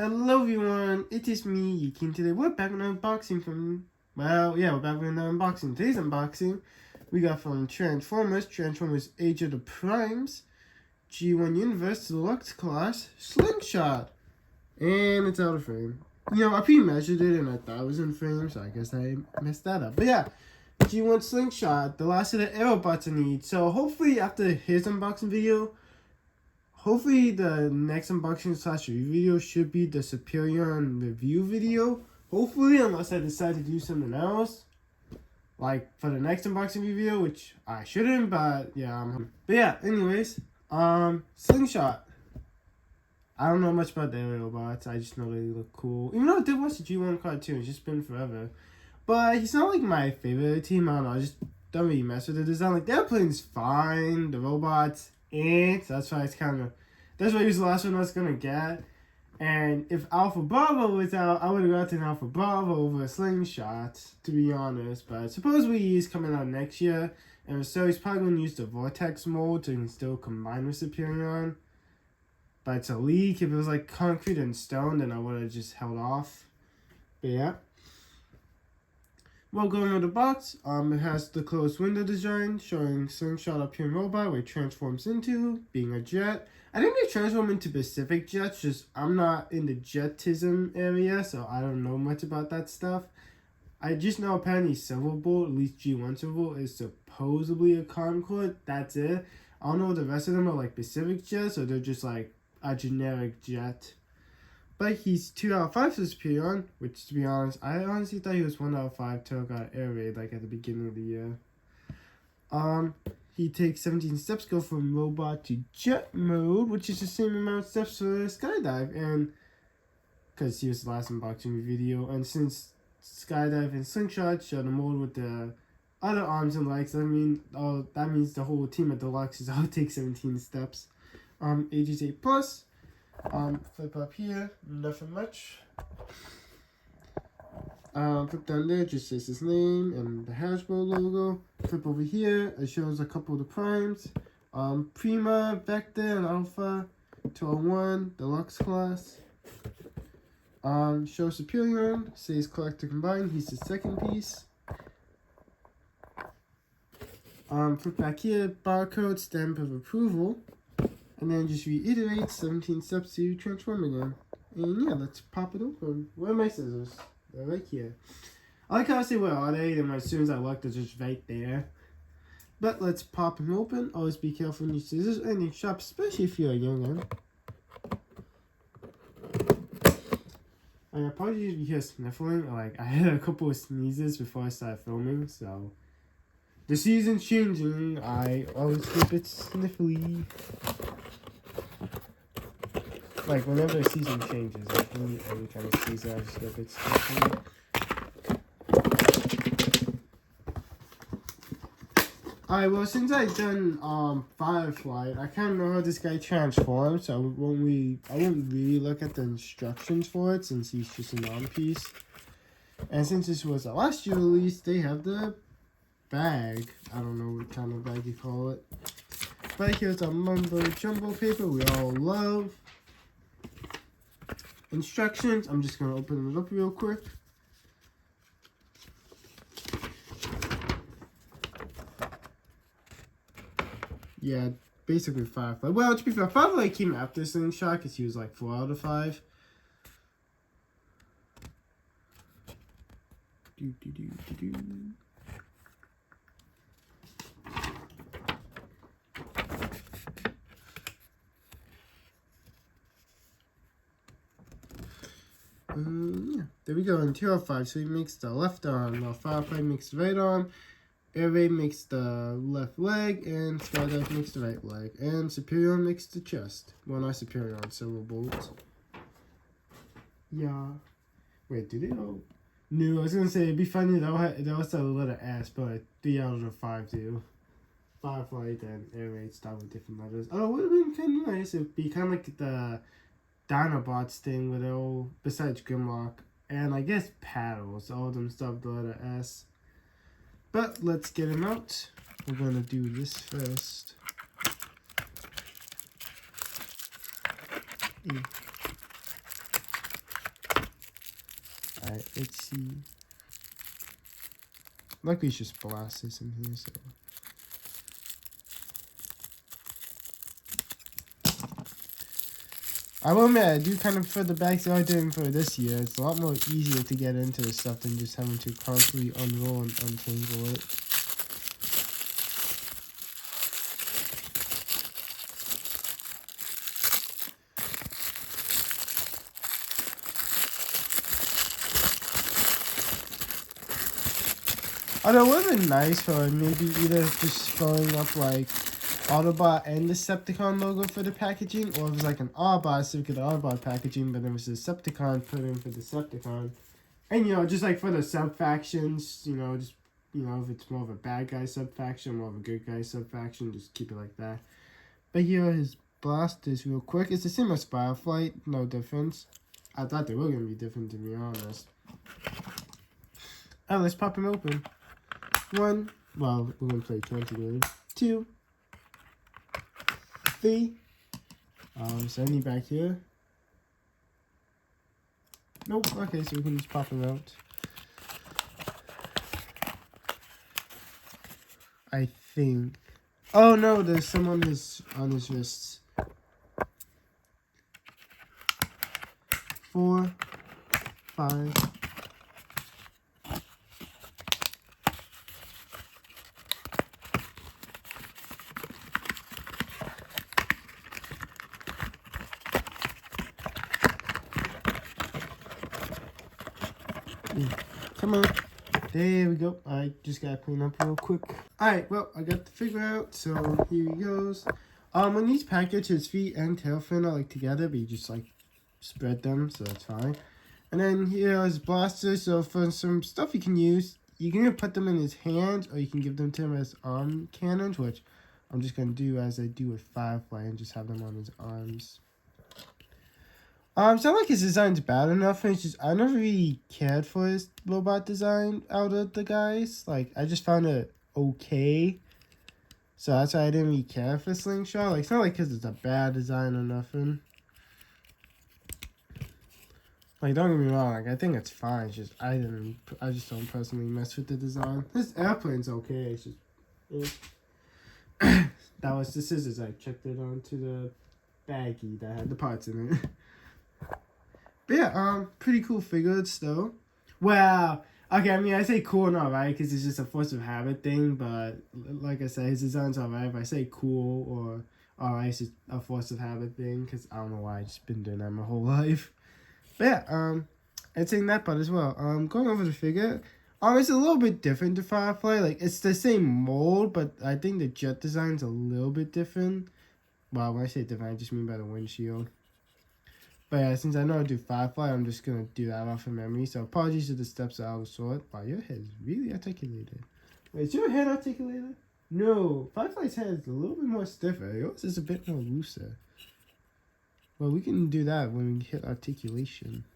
Hello everyone, it is me, Yukin. Today we're back with an unboxing we're back with another unboxing. Today's unboxing, we got from Transformers Age of the Primes, G1 Universe Deluxe Class, Slingshot. And it's out of frame. I pre-measured it and I thought it was in frame, so I guess I messed that up. But yeah, G1 Slingshot, the last of the Aerobots I need. So hopefully after his unboxing video, hopefully the next unboxing / review video should be the Superion review video. Hopefully, unless I decide to do something else. Like for the next unboxing video, which I shouldn't, but yeah. But yeah, anyways, Slingshot. I don't know much about the robots. I just know they look cool. Even though I did watch the G1 cartoon, it's just been forever. But he's not like my favorite team. I don't know. I just don't really mess with the design. Like the airplane's fine. The robots, so that's why that's why he was the last one I was gonna get. And if Alpha Bravo was out, I would have gotten Alpha Bravo over a Slingshot, to be honest. But supposedly he's coming out next year, and so he's probably gonna use the Vortex mode so he can still combine with Superion. But it's a leak. If it was like concrete and stone, then I would have just held off. But yeah. Well, going with the box, it has the closed window design showing Slingshot appearing robot where it transforms into being a jet. I think they transform into specific jets, just I'm not in the jetism area, so I don't know much about that stuff. I just know apparently Silverbolt, at least G1 Silverbolt, is supposedly a Concorde. That's it. I don't know if the rest of them are like specific jets or they're just like a generic jet. But he's 2 out of 5 for Superion, which to be honest, I honestly thought he was 1 out of 5 till I got air raid like at the beginning of the year. He takes 17 steps, go from robot to jet mode, which is the same amount of steps for Skydive, and because he was the last unboxing video, and since Skydive and Slingshot share the mode with the other arms and legs, that means the whole team at Deluxe is all take 17 steps. Age is 8+. Flip up here, nothing much. Flip down there, just says his name and the Hasbro logo. Flip over here, it shows a couple of the primes. Prima, Vector, and Alpha, 201, Deluxe class. Show Superion, says collect to combine, he's the second piece. Flip back here, barcode, stamp of approval. And then just reiterate 17 steps to transform again. And yeah, let's pop it open. Where are my scissors? They're right here. I like how I say where are they, and as soon as I look, they're just right there. But let's pop them open. Always be careful when you use scissors and you shop, especially if you're a youngin'. I probably usually hear sniffling. Like I had a couple of sneezes before I started filming, so the season's changing. I always keep it sniffly. Like whenever the season changes, like every kind of season, I just get a bit sniffly. Alright, well since I've done Firefly, I kind of know how this guy transforms, so I won't really look at the instructions for it since he's just a non-piece. And since this was the last year release, they have the bag. I don't know what kind of bag you call it. But here's a mumbo jumbo paper we all love. Instructions, I'm just going to open it up real quick. Yeah, basically Firefly. Well, to be fair, Firefly came after Slingshot because he was like 4 out of 5. Yeah, there we go, in 2 out of 5. So he makes the left arm, while Firefly makes the right arm, Air Raid makes the left leg, and Skydive makes the right leg, and Superion makes the chest. Well, not Superion, Silverbolt. Yeah. Wait, do they all? No, I was gonna say it'd be funny if they all start with the letter S, but 3 out of the 5 do. Firefly and Air Raid start with different letters. Oh, it would have been kind of nice. It'd be kind of like the Dinobots thing with all, besides Grimlock, and I guess paddles, all of them start with the letter S. But let's get him out. We're gonna do this first. Alright, let's see. Luckily, it's just blast this in here, so. I will admit, I do kind of prefer the bags that I did for this year. It's a lot more easier to get into this stuff than just having to constantly unroll and untangle it. Although it would have been nice for maybe either just throwing up like Autobot and the Decepticon logo for the packaging, or if it was like an Autobot, so we get the Autobot packaging, but then it was the Decepticon put in for the Decepticon. And, you know, just like for the sub-factions, you know, just, you know, if it's more of a bad guy sub-faction, more of a good guy sub-faction, just keep it like that. But here, his blasters real quick. It's the same as Fireflight, no difference. I thought they were going to be different, to be honest. Alright, let's pop him open. 1, well, we're going to play 20 really. 2, 3. Is there any back here? Nope. Okay, so we can just pop him out. I think. Oh no, there's some on his wrists. 4, 5. Come on. There we go. I just gotta clean up real quick. Alright, well, I got the figure out, so here he goes. When these package, his feet and tail fin are like together, but you just like spread them, so that's fine. And then here is blasters, so for some stuff you can use, you can either put them in his hands, or you can give them to him as arm cannons, which I'm just gonna do as I do with Firefly and just have them on his arms. It's not like his design's bad enough, it's just I never really cared for his robot design out of the guys. Like, I just found it okay. So that's why I didn't really care for Slingshot. Like, it's not like because it's a bad design or nothing. Like, don't get me wrong, like, I think it's fine. It's just, I just don't personally mess with the design. This airplane's okay, it's just, that was the scissors I checked it onto the baggie that had the parts in it. But yeah, pretty cool figures though. Well, okay, I mean, I say cool not right because it's just a force of habit thing, but like I said, his design's alright. If I say cool or alright, it's just a force of habit thing because I don't know why I've just been doing that my whole life. But yeah, and saying that part as well. Going over the figure, it's a little bit different to Firefly. Like, it's the same mold, but I think the jet design's a little bit different. Well, when I say different, I just mean by the windshield. But yeah, since I know how to do Firefly, I'm just going to do that off of memory. So apologies if the steps are out of sort. Wow, your head is really articulated. Wait, is your head articulated? No, Firefly's head is a little bit more stiffer. Yours is a bit more looser. Well, we can do that when we hit articulation.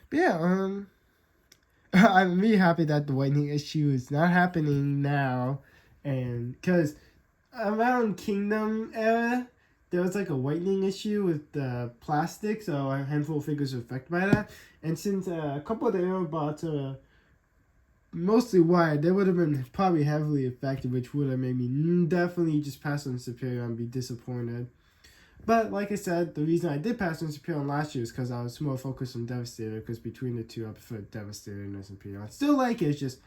But yeah, I'm really happy that the whitening issue is not happening now. And because around Kingdom era, there was like a whitening issue with the plastic, so a handful of figures were affected by that. And since a couple of the Aerobots are mostly white, they would have been probably heavily affected, which would have made me definitely just pass on Superior and be disappointed. But like I said, the reason I did pass on Superior last year is because I was more focused on Devastator, because between the two, I prefer Devastator and Superior. I still like it, it's just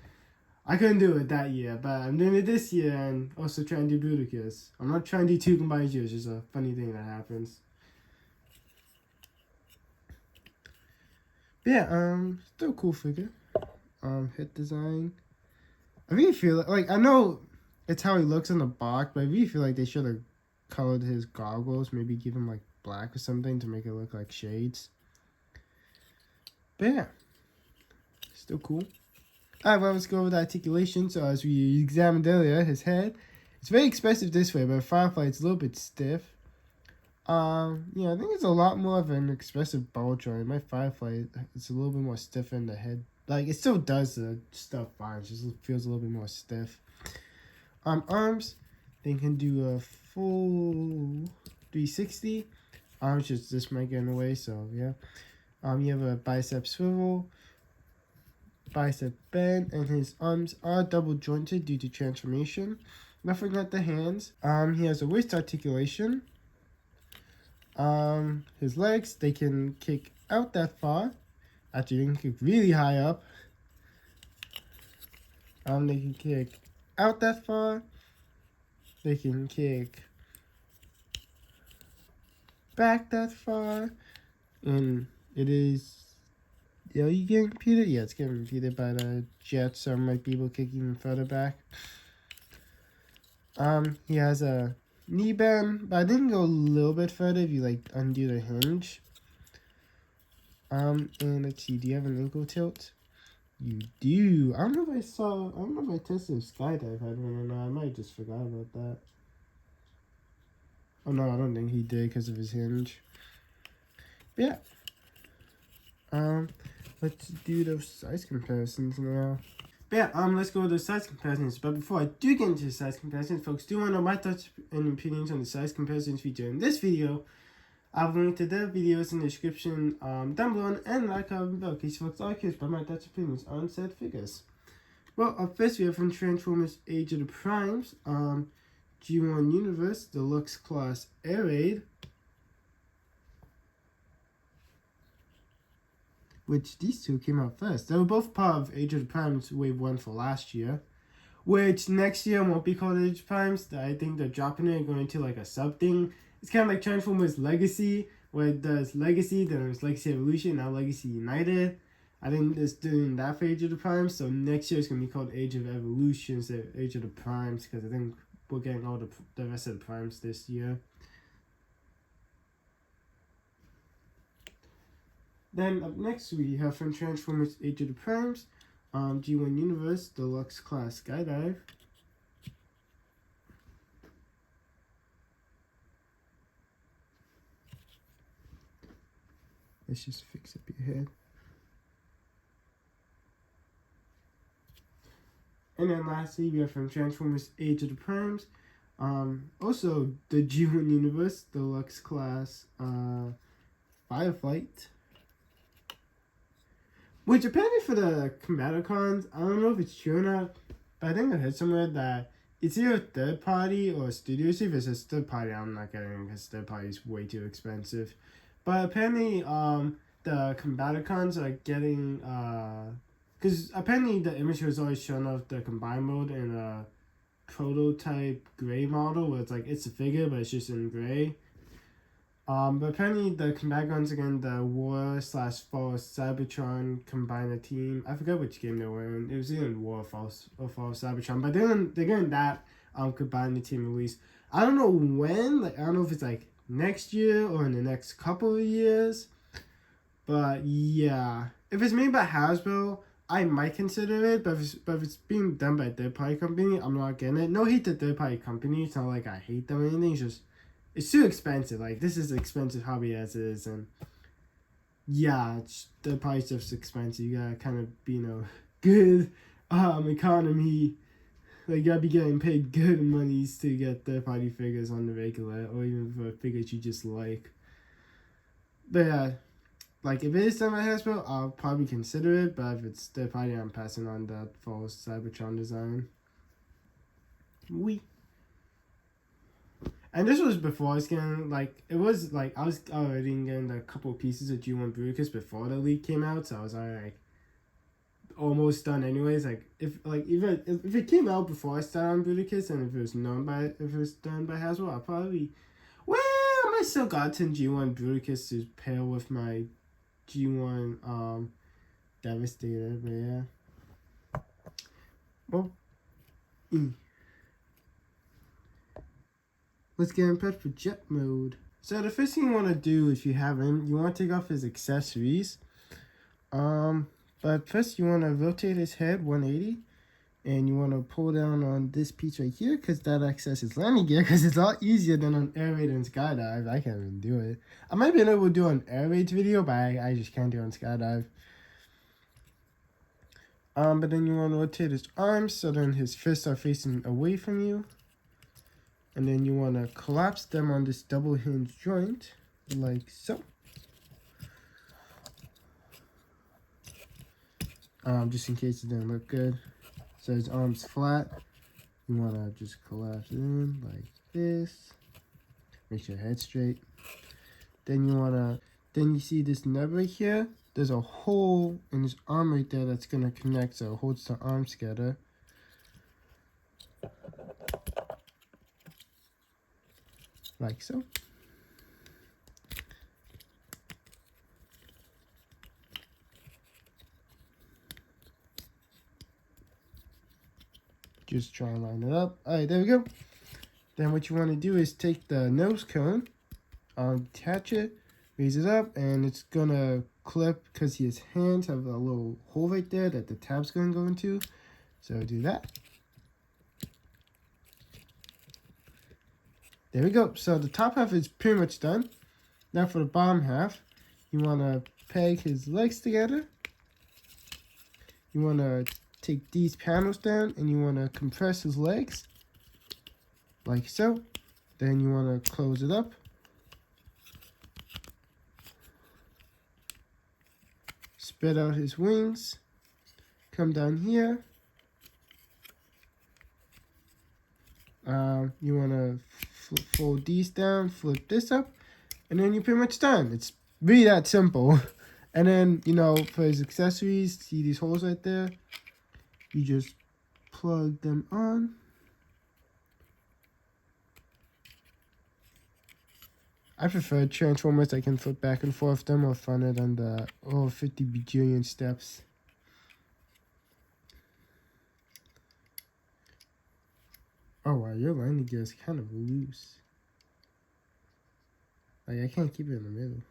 I couldn't do it that year, but I'm doing it this year and also trying to do Bruticus. I'm not trying to do 2 combined years, it's just a funny thing that happens. But yeah, still a cool figure. Head design. I really feel like I know it's how he looks in the box, but I really feel like they should have colored his goggles, maybe give him like black or something to make it look like shades. But yeah, still cool. Alright, well, let's go over the articulation. So as we examined earlier, his head, it's very expressive this way, but Firefly, it's a little bit stiff. Yeah, I think it's a lot more of an expressive ball joint. My Firefly, it's a little bit more stiff in the head. Like, it still does the stuff fine, it just feels a little bit more stiff. Arms, they can do a full 360. Arms, just this might get in the way, so yeah. You have a bicep swivel, bicep bend, and his arms are double jointed due to transformation. Not forget the hands. He has a waist articulation. His legs, they can kick out that far. Actually, they can kick really high up. They can kick out that far. They can kick back that far. And it is... Are you getting repeated? Yeah, it's getting repeated by the Jets, so it might be able to kick even further back. He has a knee bend, but I didn't go a little bit further if you like undo the hinge. And let's see, do you have an ankle tilt? You do. I don't know if I tested skydive had one or not. I might have just forgot about that. Oh no, I don't think he did because of his hinge. But yeah. Let's do those size comparisons now. But yeah, let's go with the size comparisons. But before I do get into the size comparisons, folks do want to know my thoughts and opinions on the size comparisons featured in this video. I've linked to their videos in the description down below and like below in case folks are curious about my thoughts and opinions on said figures. Well, up first we have from Transformers Age of the Primes, G1 Universe Deluxe Class Air Raid, which these two came out first. They were both part of Age of the Primes Wave 1 for last year, which next year won't be called Age of Primes. I think they're dropping it and going to like a sub thing. It's kind of like Transformers Legacy, where it does Legacy, then there's Legacy Evolution, now Legacy United. I think it's doing that for Age of the Primes, so next year it's going to be called Age of Evolution instead of Age of the Primes, because I think we're getting all the rest of the Primes this year. Then up next we have from Transformers Age of the Primes, G1 Universe Deluxe Class Skydive. Let's just fix up your head. And then lastly, we have from Transformers Age of the Primes, also the G1 Universe Deluxe Class Firefight. Which apparently for the Combaticons, I don't know if it's true or not, but I think I heard somewhere that it's either third party or studio. If it's a third party, I'm not getting it because third party is way too expensive. But apparently, the Combaticons are getting, because apparently the image was always shown of the combined mode in a prototype gray model where it's like, it's a figure, but it's just in gray. But apparently the Combaticons again, the War/Fall Cybertron combine a team. I forgot which game they were in. It was either War or Fall Cybertron, but they're getting that combine the team release. I don't know when. Like I don't know if it's like next year or in the next couple of years. But yeah, if it's made by Hasbro, I might consider it. But if it's being done by a third party company, I'm not getting it. No hate to third party company. It's not like I hate them or anything. It's just it's too expensive. Like this is an expensive hobby as it is, and yeah, the price is expensive. You gotta kind of be good economy. Like you gotta be getting paid good monies to get third party figures on the regular, or even for figures you just like. But yeah, like if it is done by Hasbro, I'll probably consider it. But if it's third party, I'm passing on that false Cybertron design. And this was before I was getting, like, it was, like, I was already getting a couple pieces of G1 Bruticus before the leak came out, so I was already, like, almost done anyways. Like, if it came out before I started on Bruticus, and if it was done by Hasbro, I'll probably, well, I might still got 10 G1 Bruticus to pair with my G1, Devastator, but yeah. Well, let's get in prep for jet mode. So the first thing you want to do, if you haven't, you want to take off his accessories. But first you want to rotate his head 180, and you want to pull down on this piece right here, because that acts as his landing gear, because it's a lot easier than on air raid and skydive. I can't even do it. I might be able to do an air raid video, but I just can't do it on skydive. But then you want to rotate his arms so then his fists are facing away from you. And then you want to collapse them on this double hinge joint, like so. just in case it didn't look good. So his arm's flat. You want to just collapse it in like this. Make your head straight. Then you see this nub right here. There's a hole in his arm right there that's gonna connect, so it holds the arms together. Like so. Just try and line it up. Alright, there we go. Then what you want to do is take the nose cone, attach it, raise it up, and it's gonna clip because his hands have a little hole right there that the tab's gonna go into. So do that. There we go. So the top half is pretty much done. Now for the bottom half, you want to peg his legs together. You want to take these panels down and you want to compress his legs like so. Then you want to close it up. Spread out his wings. Come down here. You want to fold these down, flip this up, and then you're pretty much done. It's really that simple. And then, you know, for his accessories, see these holes right there? You just plug them on. I prefer Transformers that can flip back and forth. They're more funner than the 50 bajillion steps. Oh wow, your landing gear is kind of loose. Like, I can't keep it in the middle.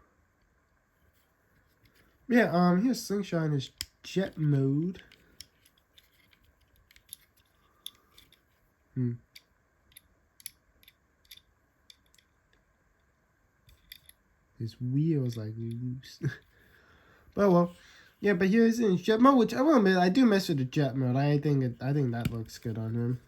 Yeah, here's Slingshot in his jet mode. His wheel is like loose. But well, yeah, but here's in jet mode, which I will admit, I do mess with the jet mode. I think that looks good on him.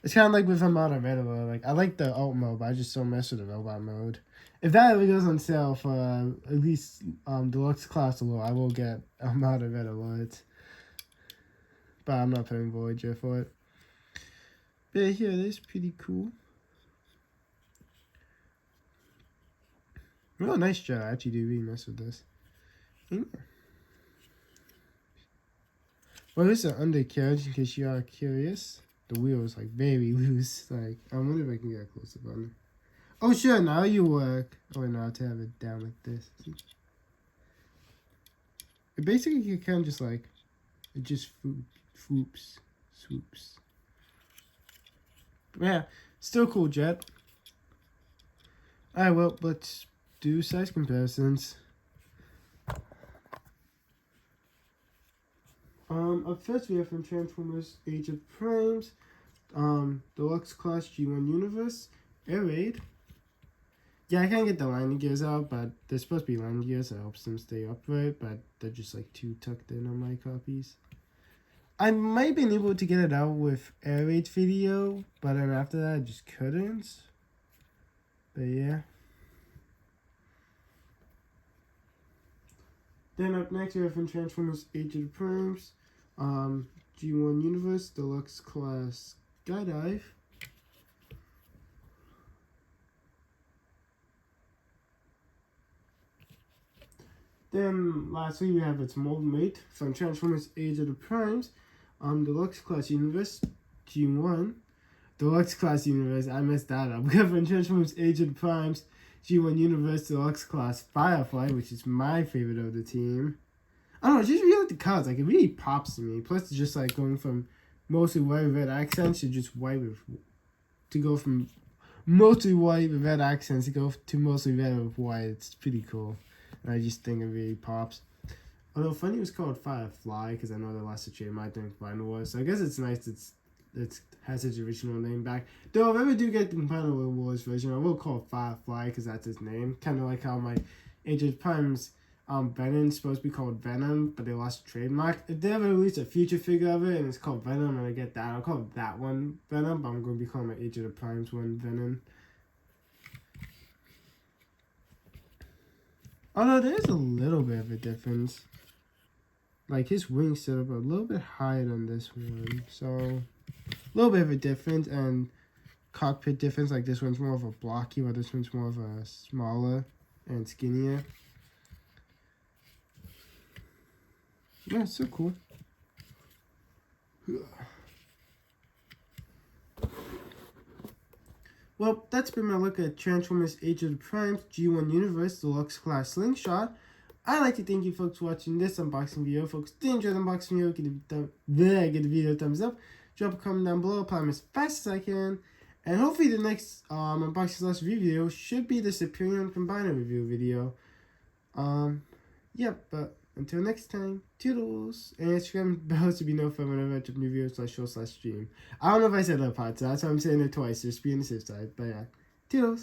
It's kind of like with him out of Red. Like, I like the alt mode, but I just don't mess with the robot mode. If that ever goes on sale for at least Deluxe class alone, I will get out of Red Alert. But I'm not paying Voyager for it. But yeah, here it is, pretty cool. Real nice jet. I actually do really mess with this. Yeah. Well, this is an undercarriage in case you are curious. The wheel is like very loose. Like, I wonder if I can get a close up on it. Oh, sure, now you work. Oh, wait, no, I have to have it down like this. It basically you can just like, it just swoops. But yeah, still cool jet. Alright, well, let's do size comparisons. Up first we have from Transformers Age of Primes, Deluxe Class G1 Universe, Air Raid. Yeah, I can't get the landing gears out, but they're supposed to be landing gears, so it helps them stay upright, but they're just like too tucked in on my copies. I might have been able to get it out with Air Raid's video, but then after that I just couldn't. But yeah. Then up next we have from Transformers Age of the Primes, G1 Universe, Deluxe Class Skydive. Then lastly we have its mold mate from Transformers Age of the Primes, Deluxe Class Universe, G1. Deluxe Class Universe, I messed that up. We have from Transformers Age of the Primes, G1 Universe, Deluxe Class Firefly, which is my favorite of the team. I don't know, just really like the colors. Like, it really pops to me. Plus, it's just like going from mostly white with red accents to just white with... To go from mostly white with red accents to go to mostly red with white. It's pretty cool. And I just think it really pops. Although, funny it was called Firefly, because I know the last trademark during Final Wars. So I guess it's nice it has its original name back. Though if I ever do get the Final Wars version, I will call it Firefly, because that's his name. Kind of like how my Age of Primes Venom's supposed to be called Venom, but they lost the trademark. If they ever release a future figure of it and it's called Venom and I get that, I'll call that one Venom, but I'm going to be calling my Age of the Primes one Venom. Although there is a little bit of a difference. like his wings set up a little bit higher than this one, so a little bit of a difference. And cockpit difference, like this one's more of a blocky, while this one's more of a smaller and skinnier. Yeah, it's so cool. Well, that's been my look at Transformers Age of the Primes G1 Universe Deluxe Class Slingshot. I'd like to thank you folks for watching this unboxing video. Folks, did you enjoy the unboxing video? Give the video a thumbs up. Drop a comment down below. Apply them as fast as I can. And hopefully the next unboxing / review video should be the Superior Combiner review video. Yeah, but until next time, toodles. And Instagram bell to be notified whenever I drop new videos /show/stream. I don't know if I said that part, so that's why I'm saying it twice, just be on the safe side. But yeah, toodles.